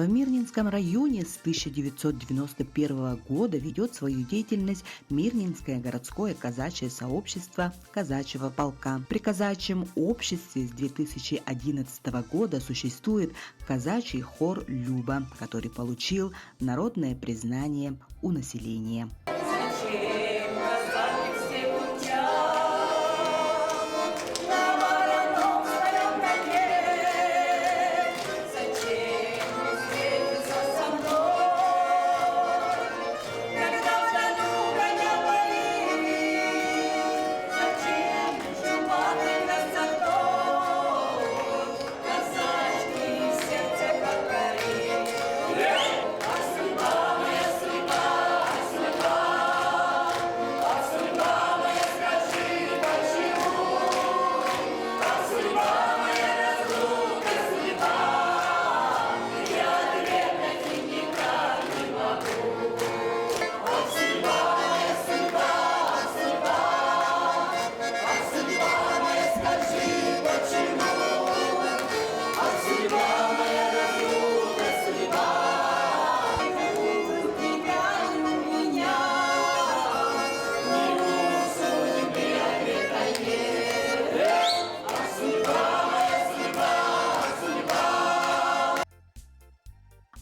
В Мирнинском районе с 1991 года ведет свою деятельность Мирнинское городское казачье сообщество казачьего полка. При казачьем обществе с 2011 года существует казачий хор «Люба», который получил народное признание у населения.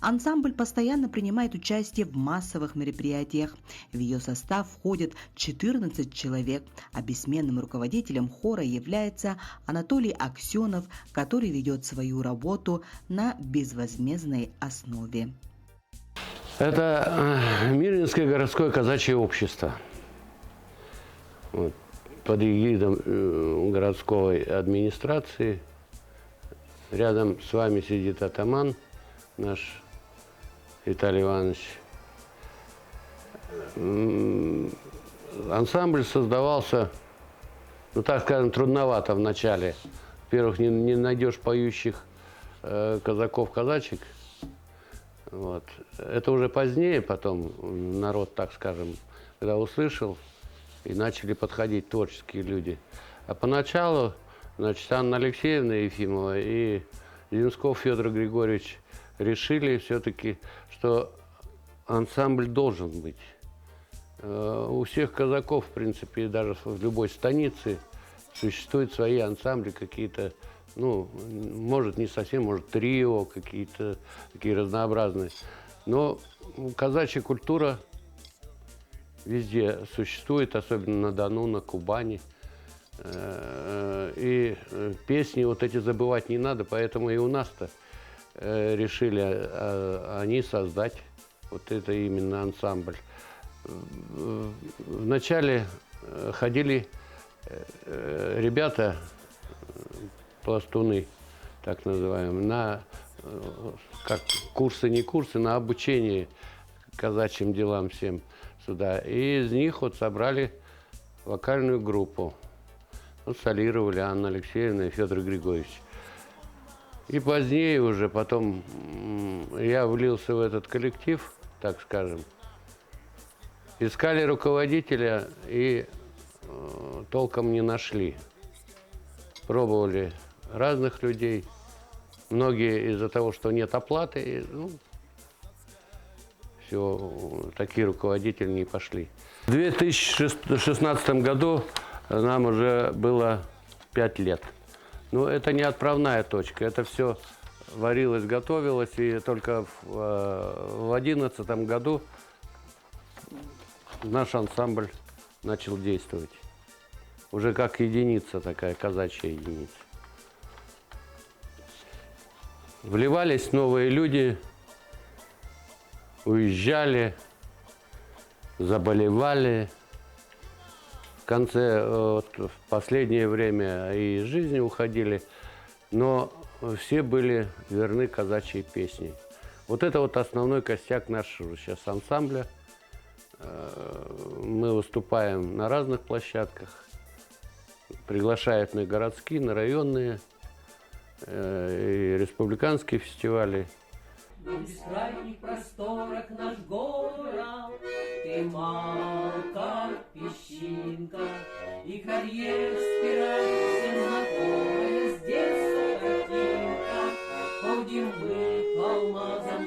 Ансамбль постоянно принимает участие в массовых мероприятиях. В ее состав входит 14 человек, а бессменным руководителем хора является Анатолий Аксенов, который ведет свою работу на безвозмездной основе. Это Мирнинское городское казачье общество. Под эгидом городской администрации. Рядом с вами сидит атаман наш Виталий Иванович. Ансамбль создавался, ну так скажем, трудновато в начале. Во-первых, не найдешь поющих казаков-казачек. Вот. Это уже позднее, потом народ, так скажем, когда услышал, и начали подходить творческие люди. А поначалу, значит, Анна Алексеевна Ефимова и Зинсков Федор Григорьевич решили все-таки, что ансамбль должен быть. У всех казаков, в принципе, даже в любой станице существуют свои ансамбли какие-то, ну, может, не совсем, может, трио, какие-то такие разнообразные. Но казачья культура везде существует, особенно на Дону, на Кубани. И песни вот эти забывать не надо, поэтому и у нас-то решили они создать вот это именно ансамбль. Вначале ходили ребята, пластуны, так называемые, на как курсы, не курсы, на обучение казачьим делам всем сюда. И из них вот собрали вокальную группу. Вот солировали Анна Алексеевна и Федор Григорьевич. И позднее уже, потом я влился в этот коллектив, так скажем. Искали руководителя и толком не нашли. Пробовали разных людей. Многие из-за того, что нет оплаты, ну, все, такие руководители не пошли. В 2016 году нам уже было 5 лет. Но это не отправная точка, это все варилось, готовилось, и только в 2011 году наш ансамбль начал действовать. Уже как единица такая, казачья единица. Вливались новые люди, уезжали, заболевали. В конце, вот, в последнее время и из жизни уходили, но все были верны казачьей песне. Вот это вот основной костяк нашего сейчас ансамбля. Мы выступаем на разных площадках, приглашают на городские, на районные и республиканские фестивали. На бескрайних просторах наш город, ты мал, как песчинка, и карьер спираль всем знакомая с детства картинка. Ходим мы по алмазам,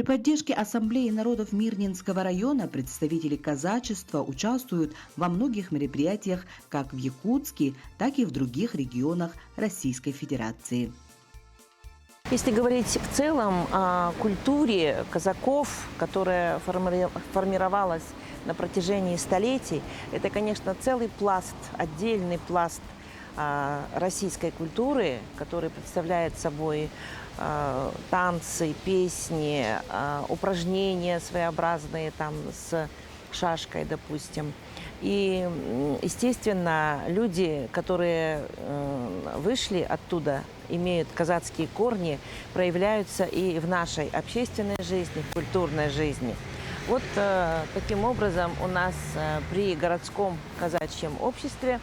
поддержке Ассамблеи народов Мирнинского района представители казачества участвуют во многих мероприятиях как в Якутске, так и в других регионах Российской Федерации. Если говорить в целом о культуре казаков, которая формировалась на протяжении столетий, это, конечно, целый пласт, отдельный пласт российской культуры, который представляет собой танцы, песни, упражнения своеобразные там с шашкой, допустим. И, естественно, люди, которые вышли оттуда, имеют казацкие корни, проявляются и в нашей общественной жизни, в культурной жизни. Вот таким образом у нас при городском казачьем обществе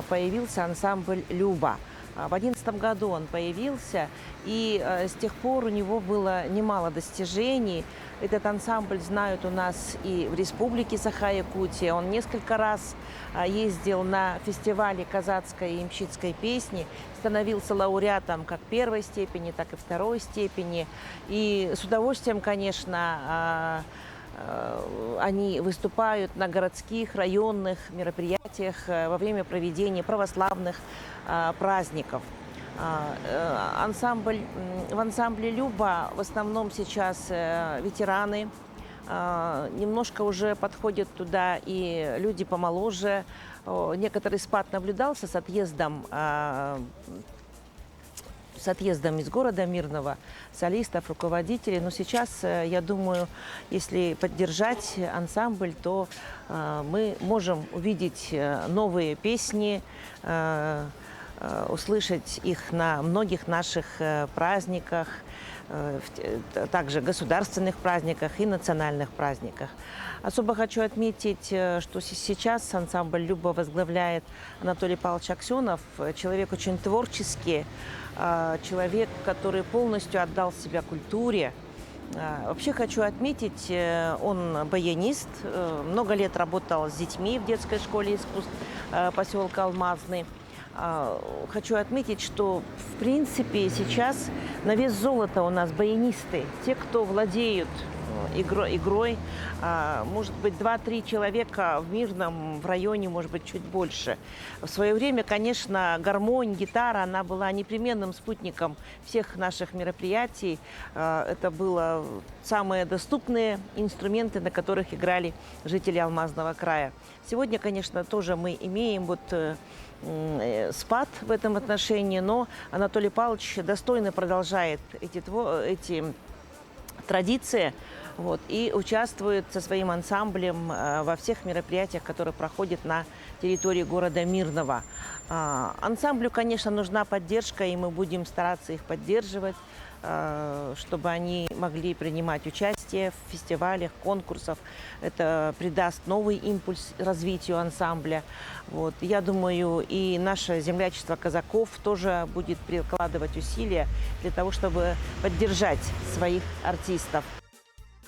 появился ансамбль «Люба». В 2011 году он появился, и с тех пор у него было немало достижений. Этот ансамбль знают у нас и в Республике Саха-Якутия. Он несколько раз ездил на фестивале казацкой и мщицкой песни, становился лауреатом как первой степени, так и второй степени. И с удовольствием, конечно, они выступают на городских, районных мероприятиях во время проведения православных праздников. В ансамбле «Люба» в основном сейчас ветераны. Немножко уже подходят туда и люди помоложе. Некоторый спад наблюдался с отъездом из города Мирного, солистов, руководителей. Но сейчас, я думаю, если поддержать ансамбль, то мы можем увидеть новые песни, услышать их на многих наших праздниках, также государственных праздниках и национальных праздниках. Особо хочу отметить, что сейчас ансамбль «Люба» возглавляет Анатолий Павлович Аксенов, человек очень творческий, человек, который полностью отдал себя культуре. Вообще хочу отметить, он баянист, много лет работал с детьми в детской школе искусств поселка Алмазный. Хочу отметить, что в принципе сейчас на вес золота у нас баянисты, те, кто владеют игрой, может быть, 2-3 человека в Мирном, в районе, может быть, чуть больше. В свое время, конечно, гармонь, гитара, она была непременным спутником всех наших мероприятий. Это были самые доступные инструменты, на которых играли жители Алмазного края. Сегодня, конечно, тоже мы имеем спад в этом отношении, но Анатолий Павлович достойно продолжает эти традиции и участвует со своим ансамблем во всех мероприятиях, которые проходят на территории города Мирного. Ансамблю, конечно, нужна поддержка, и мы будем стараться их поддерживать, чтобы они могли принимать участие в фестивалях, конкурсах. Это придаст новый импульс развитию ансамбля. Я думаю, и наше землячество казаков тоже будет прикладывать усилия для того, чтобы поддержать своих артистов.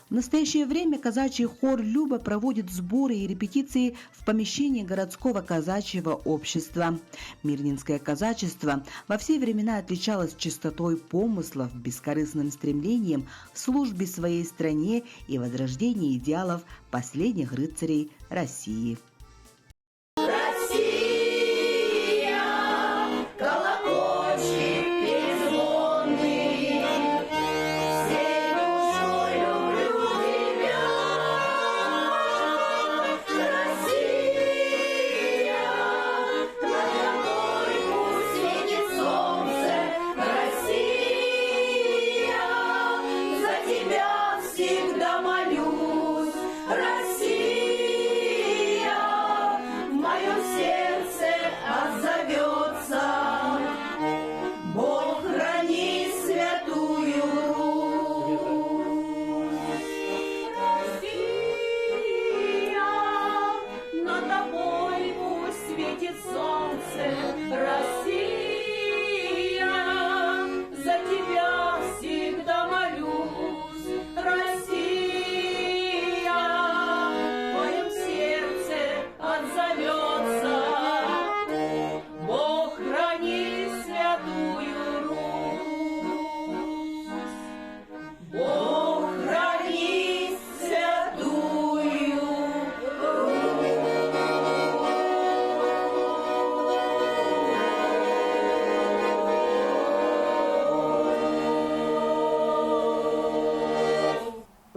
В настоящее время казачий хор «Люба» проводит сборы и репетиции в помещении городского казачьего общества. Мирнинское казачество во все времена отличалось чистотой помыслов, бескорыстным стремлением в службе своей стране и возрождении идеалов последних рыцарей России. Всегда молюсь, Россия.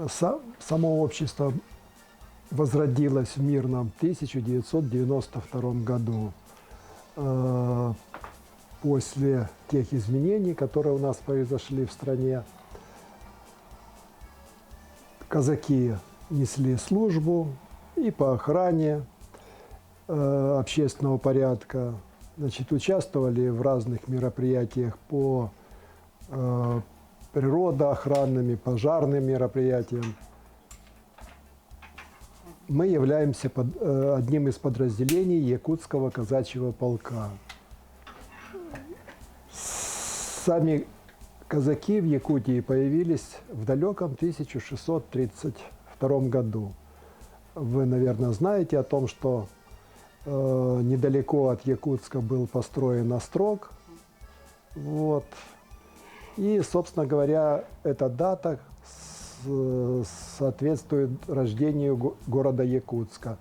Само общество возродилось в Мирном в 1992 году. После тех изменений, которые у нас произошли в стране, казаки несли службу и по охране общественного порядка, значит, участвовали в разных мероприятиях по природоохранным, пожарным мероприятиям. Мы являемся одним из подразделений Якутского казачьего полка. Сами казаки в Якутии появились в далеком 1632 году. Вы, наверное, знаете о том, что недалеко от Якутска был построен острог. Вот. И, собственно говоря, эта дата соответствует рождению города Якутска.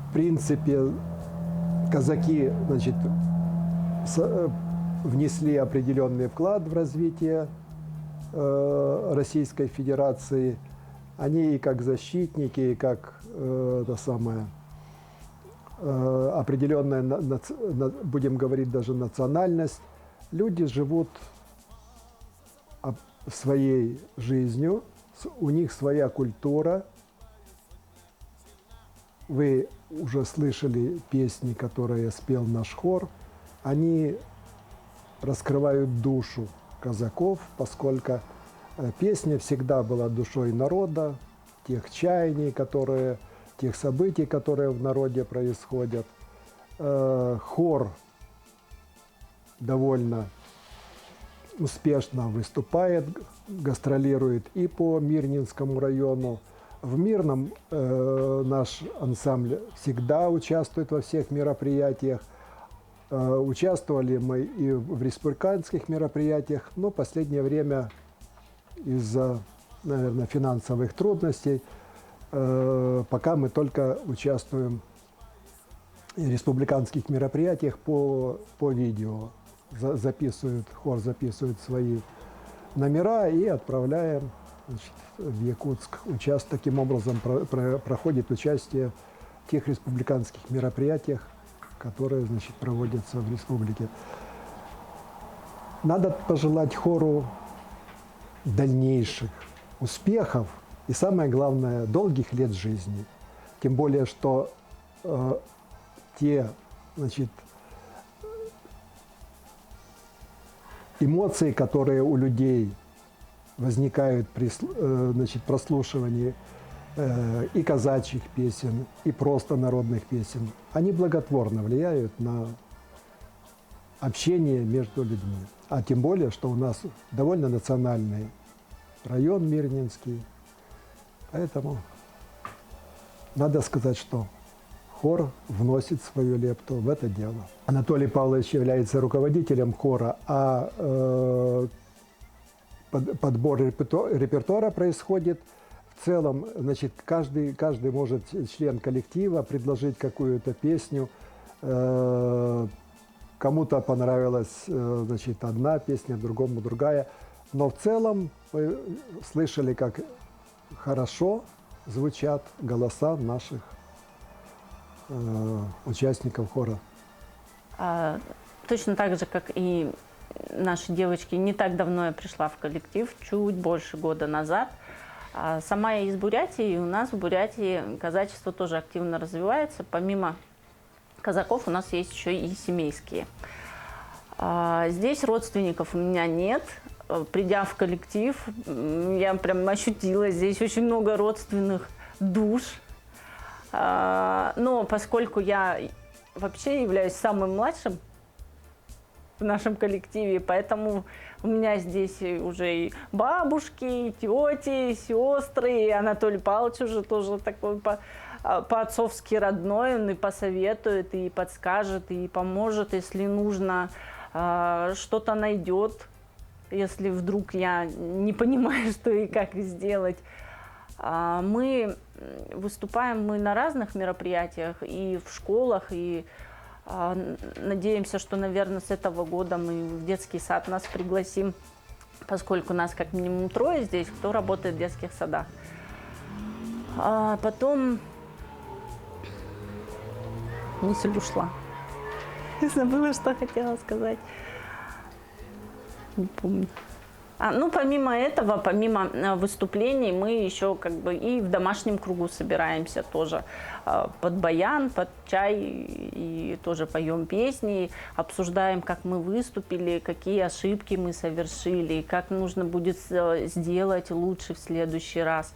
В принципе, казаки, значит, внесли определенный вклад в развитие Российской Федерации. Они и как защитники, и как определенная, будем говорить, даже национальность. Люди живут своей жизнью, у них своя культура. Вы уже слышали песни, которые спел наш хор. Они раскрывают душу казаков, поскольку песня всегда была душой народа, тех чаяний, тех событий, которые в народе происходят. Хор довольно успешно выступает, гастролирует и по Мирнинскому району. В Мирном наш ансамбль всегда участвует во всех мероприятиях. Участвовали мы и в республиканских мероприятиях, но в последнее время из-за, наверное, финансовых трудностей пока мы только участвуем в республиканских мероприятиях по видео. Хор записывает свои номера и отправляем, значит, в Якутск. Таким образом проходит участие в тех республиканских мероприятиях, которые, значит, проводятся в республике. Надо пожелать хору дальнейших успехов и, самое главное, долгих лет жизни. Тем более, что те, значит, эмоции, которые у людей возникают при, значит, прослушивании и казачьих песен, и просто народных песен, они благотворно влияют на общение между людьми. А тем более, что у нас довольно национальный район Мирнинский. Поэтому надо сказать, что хор вносит свою лепту в это дело. Анатолий Павлович является руководителем хора, а подбор репертуара происходит в целом. Значит, каждый может, член коллектива, предложить какую-то песню. Кому-то понравилась, значит, одна песня, другому другая. Но в целом вы слышали, как хорошо звучат голоса наших участников хора. Точно так же, как и наши девочки, не так давно я пришла в коллектив, чуть больше года назад. Сама я из Бурятии, и у нас в Бурятии казачество тоже активно развивается. Помимо казаков у нас есть еще и семейские. Здесь родственников у меня нет. Придя в коллектив, я прям ощутила, здесь очень много родственных душ. Но поскольку я вообще являюсь самым младшим в нашем коллективе, поэтому у меня здесь уже и бабушки, и тети, и сестры, и Анатолий Павлович уже тоже такой по-отцовски родной, он и посоветует, и подскажет, и поможет, если нужно, что-то найдет, если вдруг я не понимаю, что и как сделать. Мы выступаем на разных мероприятиях, и в школах, и надеемся, что, наверное, с этого года мы в детский сад нас пригласим поскольку нас как минимум 3 здесь, кто работает в детских садах. А потом мысль ушла. Забыла, что хотела сказать. Не помню. Ну, помимо этого, помимо выступлений, мы еще как бы и в домашнем кругу собираемся тоже под баян, под чай, и тоже поем песни, обсуждаем, как мы выступили, какие ошибки мы совершили, как нужно будет сделать лучше в следующий раз,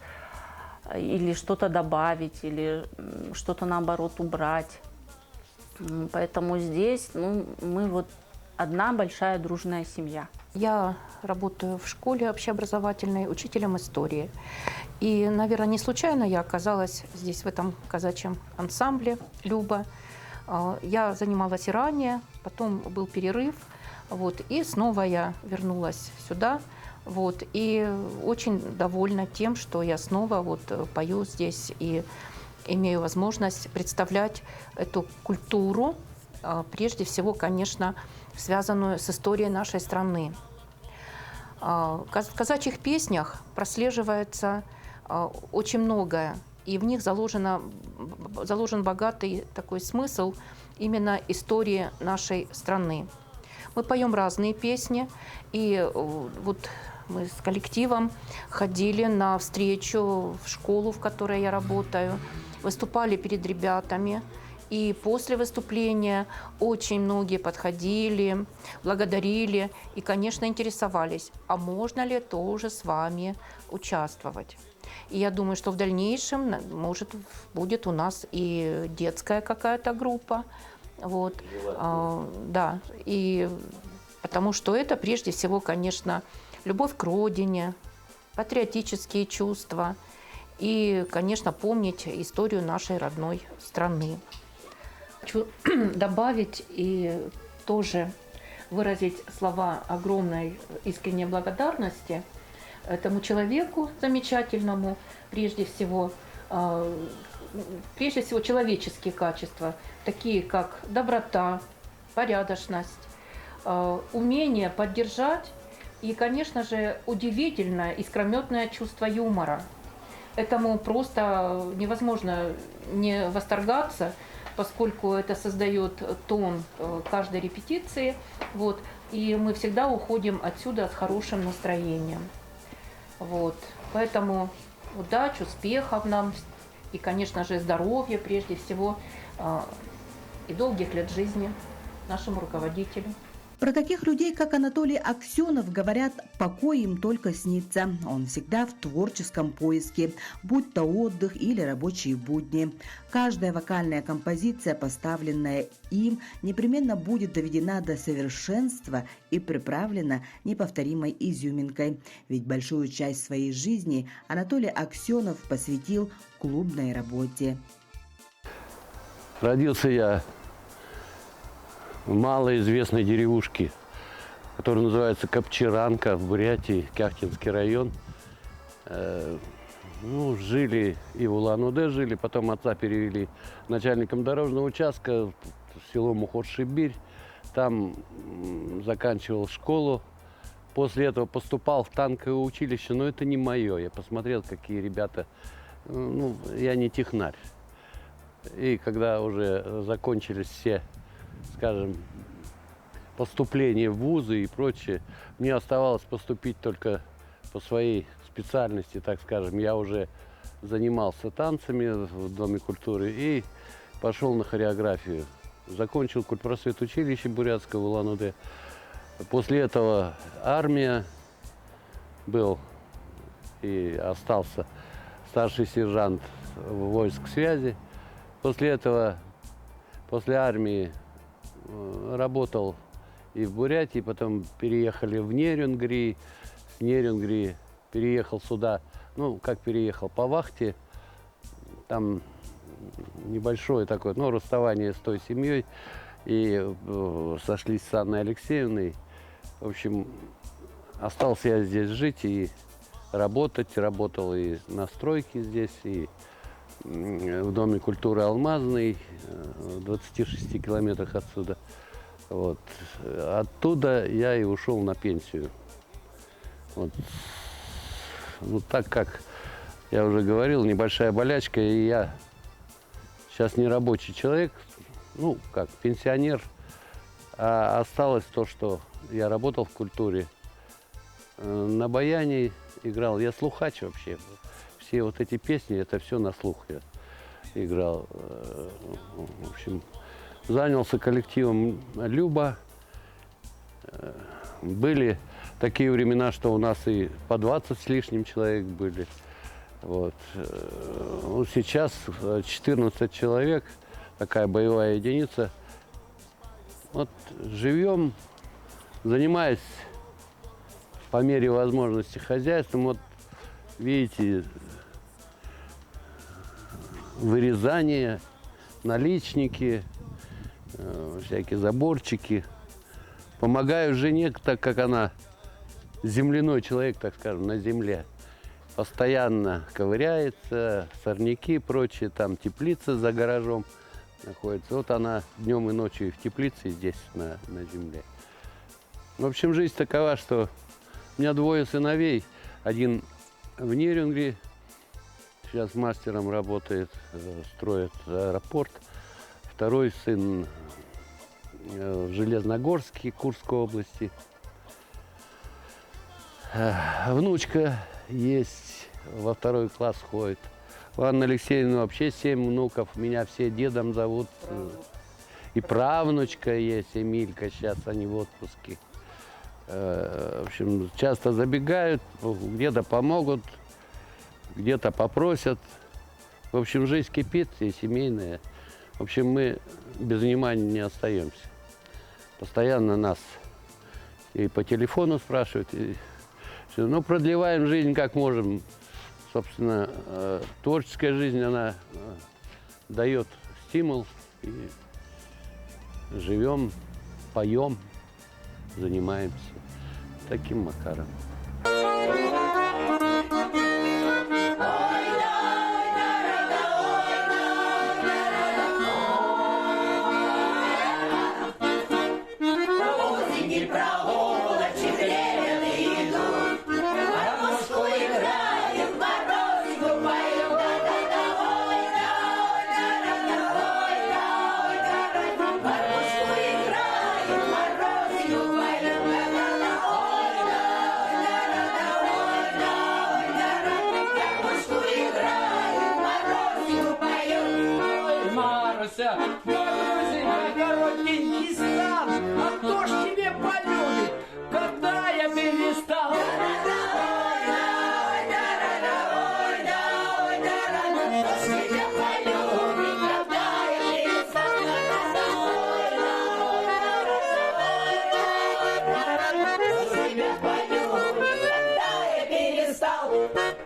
или что-то добавить, или что-то наоборот убрать. Поэтому здесь мы вот одна большая дружная семья. Я работаю в школе общеобразовательной учителем истории. И, наверное, не случайно я оказалась здесь, в этом казачьем ансамбле «Люба». Я занималась и ранее, потом был перерыв, и снова я вернулась сюда. И очень довольна тем, что я снова пою здесь и имею возможность представлять эту культуру, прежде всего, конечно, связанную с историей нашей страны. В казачьих песнях прослеживается очень многое, и в них заложен богатый такой смысл именно истории нашей страны. Мы поем разные песни, и мы с коллективом ходили на встречу в школу, в которой я работаю, выступали перед ребятами. И после выступления очень многие подходили, благодарили и, конечно, интересовались, а можно ли тоже с вами участвовать. И я думаю, что в дальнейшем, может, будет у нас и детская какая-то группа. Да, и потому что это прежде всего, конечно, любовь к родине, патриотические чувства и, конечно, помнить историю нашей родной страны. Хочу добавить и тоже выразить слова огромной искренней благодарности этому человеку замечательному, прежде всего человеческие качества, такие как доброта, порядочность, умение поддержать и, конечно же, удивительное искрометное чувство юмора. Этому просто невозможно не восторгаться, поскольку это создает тон каждой репетиции, и мы всегда уходим отсюда с хорошим настроением. Поэтому удачи, успехов нам и, конечно же, здоровья прежде всего и долгих лет жизни нашему руководителю. Про таких людей, как Анатолий Аксенов, говорят, покой им только снится. Он всегда в творческом поиске, будь то отдых или рабочие будни. Каждая вокальная композиция, поставленная им, непременно будет доведена до совершенства и приправлена неповторимой изюминкой. Ведь большую часть своей жизни Анатолий Аксенов посвятил клубной работе. Родился я в малоизвестной деревушке, которая называется Копчеранка, в Бурятии, Кяхтинский район. Жили и в Улан-Удэ жили, потом отца перевели начальником дорожного участка в село Мухот-Шибирь. Там заканчивал школу. После этого поступал в танковое училище, но это не мое. Я посмотрел, какие ребята. Я не технарь. И когда уже закончились все, скажем, поступления в вузы и прочее, мне оставалось поступить только по своей специальности, так скажем. Я уже занимался танцами в Доме культуры и пошел на хореографию. Закончил культпросветучилище бурятское в Улан-Удэ. После этого армия, был и остался старший сержант войск связи. После этого, после армии, работал и в Бурятии, потом переехали в Нерюнгри. С Нерюнгри переехал сюда, как переехал, по вахте. Там небольшое такое, расставание с той семьей. И сошлись с Анной Алексеевной. В общем, остался я здесь жить и работать. Работал и на стройке здесь, и в Доме культуры «Алмазный», в 26 километрах отсюда. Оттуда я и ушел на пенсию. Вот. Ну, так как я уже говорил, небольшая болячка, и я сейчас не рабочий человек, ну, как пенсионер, а осталось то, что я работал в культуре, на баяне играл, я слухач вообще, все вот эти песни, это все на слух я играл. В общем, занялся коллективом «Люба». Были такие времена, что у нас и по 20 с лишним человек были. Вот. Ну, сейчас 14 человек, такая боевая единица. Вот живем, занимаясь по мере возможности хозяйством. Вот видите, вырезание, наличники, всякие заборчики. Помогаю жене, так как она земляной человек, так скажем, на земле. Постоянно ковыряется, сорняки и прочее, там теплица за гаражом находится. Вот она днем и ночью и в теплице, и здесь, на земле. В общем, жизнь такова, что у меня двое сыновей. Один в Нерюнгри, сейчас мастером работает, строит аэропорт. Второй сын в Железногорске, Курской области. Внучка есть, во 2 класс ходит. У Анны Алексеевны вообще 7 внуков, меня все дедом зовут. И правнучка есть, Эмилька, сейчас они в отпуске. В общем, часто забегают, где-то помогут, где-то попросят. В общем, жизнь кипит, и семейная. В общем, мы без внимания не остаемся. Постоянно нас и по телефону спрашивают. И все. Ну, продлеваем жизнь как можем. Собственно, творческая жизнь, она дает стимул. И живем, поем, занимаемся таким макаром. Маруся, Марусенька, коротенький стан, а кто ж тебе полюбит, когда я перестал? Перестал.